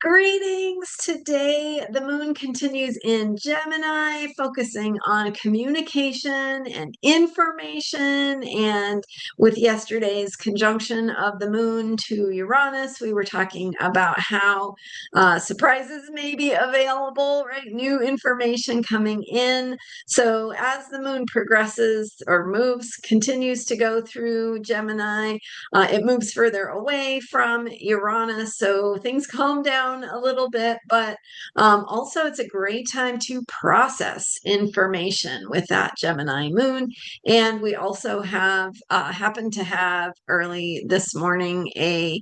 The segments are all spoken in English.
Greetings. Today, the moon continues in Gemini, focusing on communication and information. And with yesterday's conjunction of the moon to Uranus, we were talking about how surprises may be available, right? New information coming in. So, as the moon progresses or moves, continues to go through Gemini, it moves further away from Uranus. So, things calm down a little bit, but also it's a great time to process information with that Gemini moon. And we also have happened to have early this morning a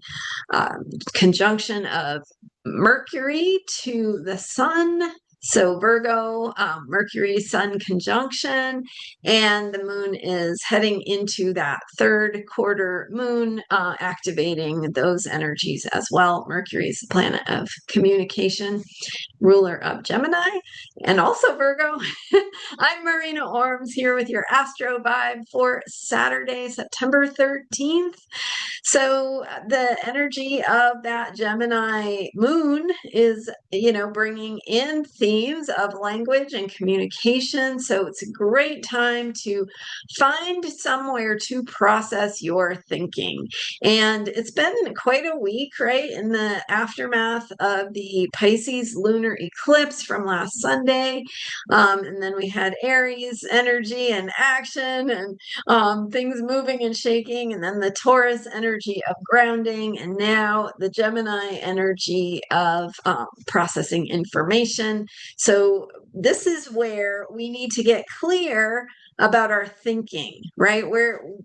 conjunction of Mercury to the sun. So Virgo, Mercury, Sun conjunction, and the moon is heading into that third quarter moon, activating those energies as well. Mercury is the planet of communication, ruler of Gemini, and also Virgo. I'm Marina Orms here with your Astro vibe for Saturday, September 13th. So the energy of that Gemini moon is, bringing in themes of language and communication. So it's a great time to find somewhere to process your thinking. And it's been quite a week, right? In the aftermath of the Pisces lunar eclipse from last Sunday. And then we had Aries energy and action and things moving and shaking. And then the Taurus energy of grounding. And now the Gemini energy of processing information. So this is where we need to get clear about our thinking, right?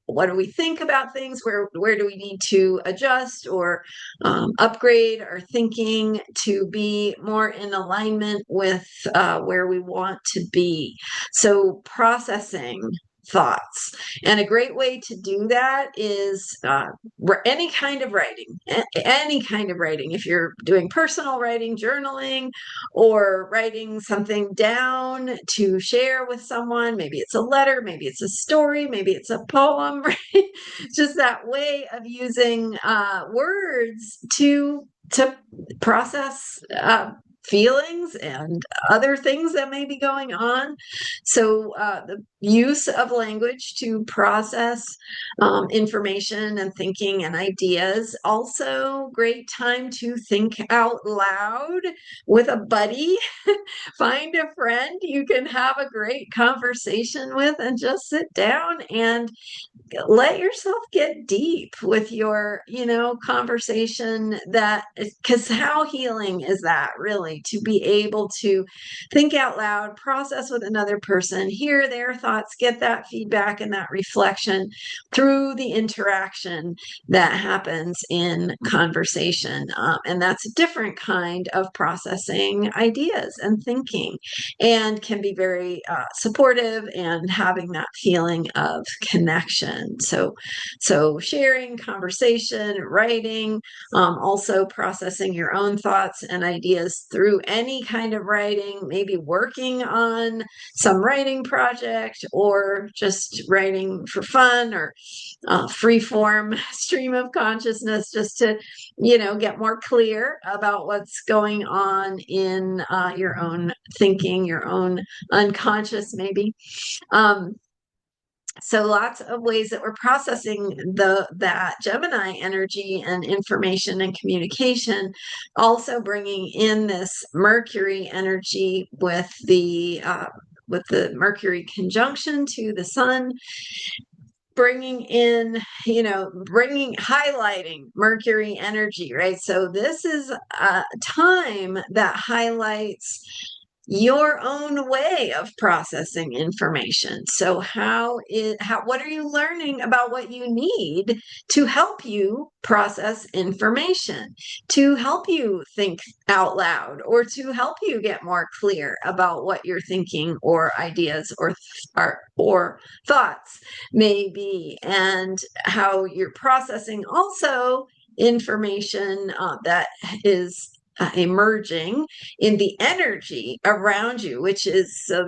What do we think about things? Where do we need to adjust or upgrade our thinking to be more in alignment with where we want to be? So processing thoughts. And a great way to do that is any kind of writing, any kind of writing. If you're doing personal writing, journaling, or writing something down to share with someone, maybe it's a letter, maybe it's a story, maybe it's a poem, right? Just that way of using words to process feelings and other things that may be going on. So the use of language to process information and thinking and ideas. Also, great time to think out loud with a buddy. Find a friend you can have a great conversation with and just sit down and let yourself get deep with your, conversation. That because how healing is that, really, to be able to think out loud, process with another person, hear their thoughts, get that feedback and that reflection through the interaction that happens in conversation. And that's a different kind of processing ideas and thinking, and can be very supportive and having that feeling of connection. So sharing, conversation, writing, also processing your own thoughts and ideas through any kind of writing, maybe working on some writing project or just writing for fun or free form stream of consciousness, just to, get more clear about what's going on in your own thinking, your own unconscious, maybe. So lots of ways that we're processing that Gemini energy and information and communication. Also bringing in this Mercury energy with the Mercury conjunction to the sun, bringing in, highlighting Mercury energy, right? So this is a time that highlights your own way of processing information. So what are you learning about what you need to help you process information, to help you think out loud, or to help you get more clear about what you're thinking or ideas or thoughts may be, and how you're processing also information that is emerging in the energy around you, which is so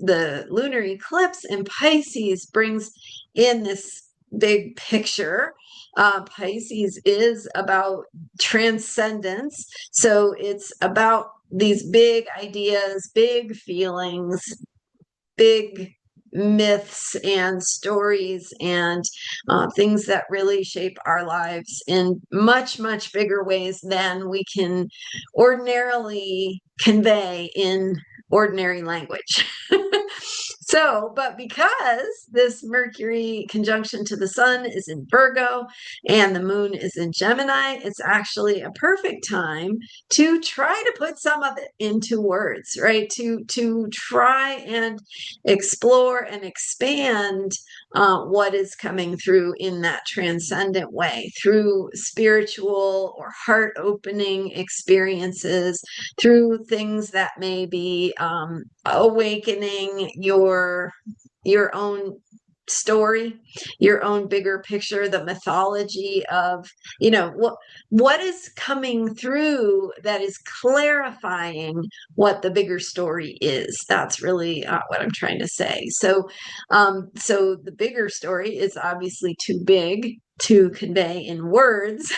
the lunar eclipse in Pisces brings in this big picture Pisces is about transcendence. So it's about these big ideas, big feelings, big myths and stories and things that really shape our lives in much, much bigger ways than we can ordinarily convey in ordinary language. So, but because this Mercury conjunction to the sun is in Virgo and the moon is in Gemini, it's actually a perfect time to try to put some of it into words, right? To try and explore and expand what is coming through in that transcendent way, through spiritual or heart opening experiences, through things that may be awakening your own story, your own bigger picture, the mythology of, what is coming through that is clarifying what the bigger story is. That's really what I'm trying to say. So the bigger story is obviously too big to convey in words,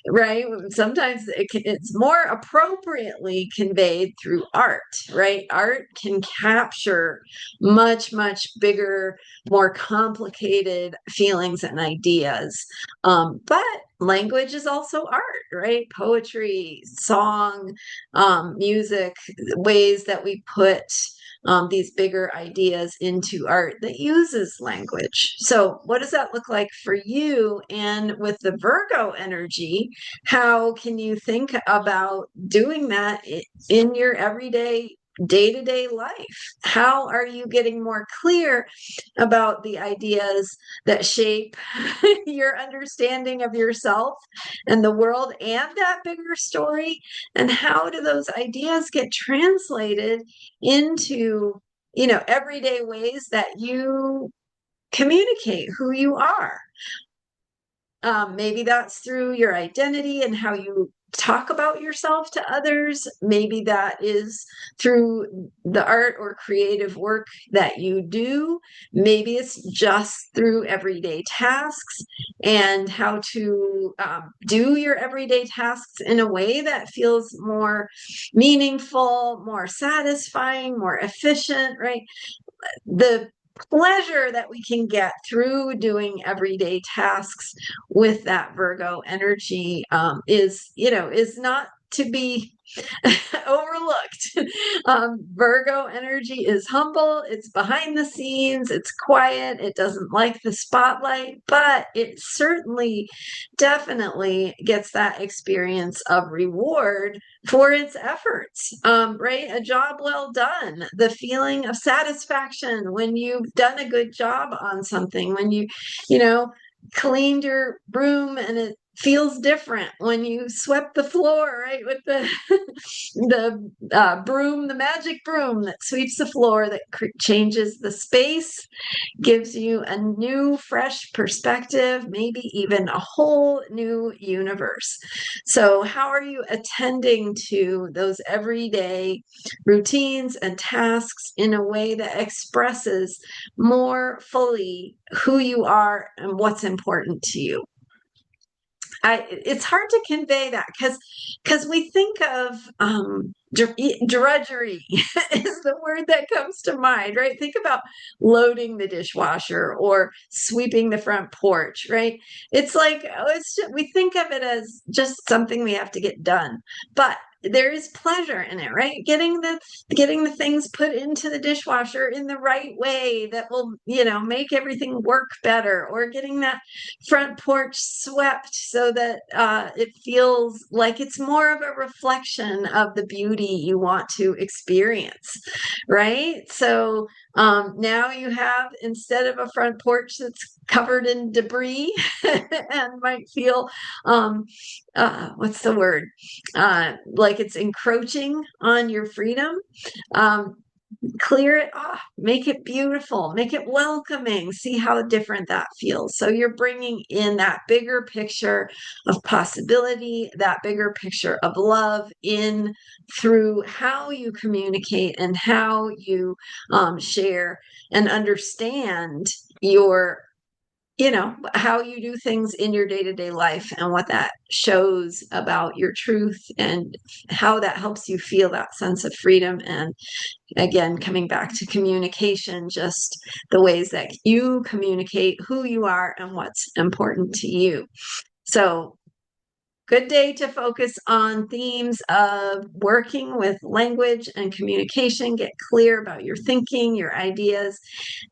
right? Sometimes it's more appropriately conveyed through art, right? Art can capture much, much bigger, more complicated feelings and ideas. But language is also art, right? Poetry, song, music, ways that we put these bigger ideas into art that uses language. So, what does that look like for you? And with the Virgo energy, how can you think about doing that in your everyday, day-to-day life? How are you getting more clear about the ideas that shape your understanding of yourself and the world and that bigger story? And how do those ideas get translated into, everyday ways that you communicate who you are? Maybe that's through your identity and how you talk about yourself to others. Maybe that is through the art or creative work that you do. Maybe it's just through everyday tasks and how to do your everyday tasks in a way that feels more meaningful, more satisfying, more efficient, right? The pleasure that we can get through doing everyday tasks with that Virgo energy is not to be overlooked. Virgo energy is humble, it's behind the scenes, it's quiet, it doesn't like the spotlight, but it certainly definitely gets that experience of reward for its efforts, right? A job well done, the feeling of satisfaction when you've done a good job on something, when you cleaned your room and it feels different when you swept the floor, right, with the the broom, the magic broom that sweeps the floor, that changes the space, gives you a new, fresh perspective, maybe even a whole new universe. So, how are you attending to those everyday routines and tasks in a way that expresses more fully who you are and what's important to you? It's hard to convey that because we think of drudgery is the word that comes to mind, right? Think about loading the dishwasher or sweeping the front porch, right? It's like we think of it as just something we have to get done, but there is pleasure in it, right? Getting the things put into the dishwasher in the right way that will, make everything work better, or getting that front porch swept so that it feels like it's more of a reflection of the beauty you want to experience, right? So now you have, instead of a front porch that's covered in debris and might feel what's the word, like it's encroaching on your freedom, clear it off, make it beautiful, make it welcoming, see how different that feels. So you're bringing in that bigger picture of possibility, that bigger picture of love in through how you communicate and how you share and understand your how you do things in your day-to-day life and what that shows about your truth and how that helps you feel that sense of freedom. And again, coming back to communication, just the ways that you communicate who you are and what's important to you. So good day to focus on themes of working with language and communication, get clear about your thinking, your ideas,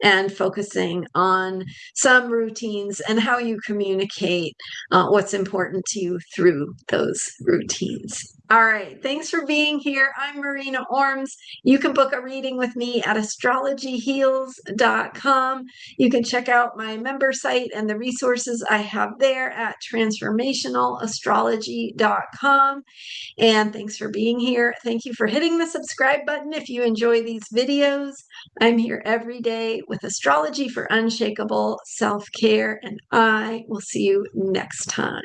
and focusing on some routines and how you communicate what's important to you through those routines. All right. Thanks for being here. I'm Marina Orms. You can book a reading with me at astrologyheals.com. You can check out my member site and the resources I have there at transformationalastrology.com. And thanks for being here. Thank you for hitting the subscribe button if you enjoy these videos. I'm here every day with astrology for unshakable self-care, and I will see you next time.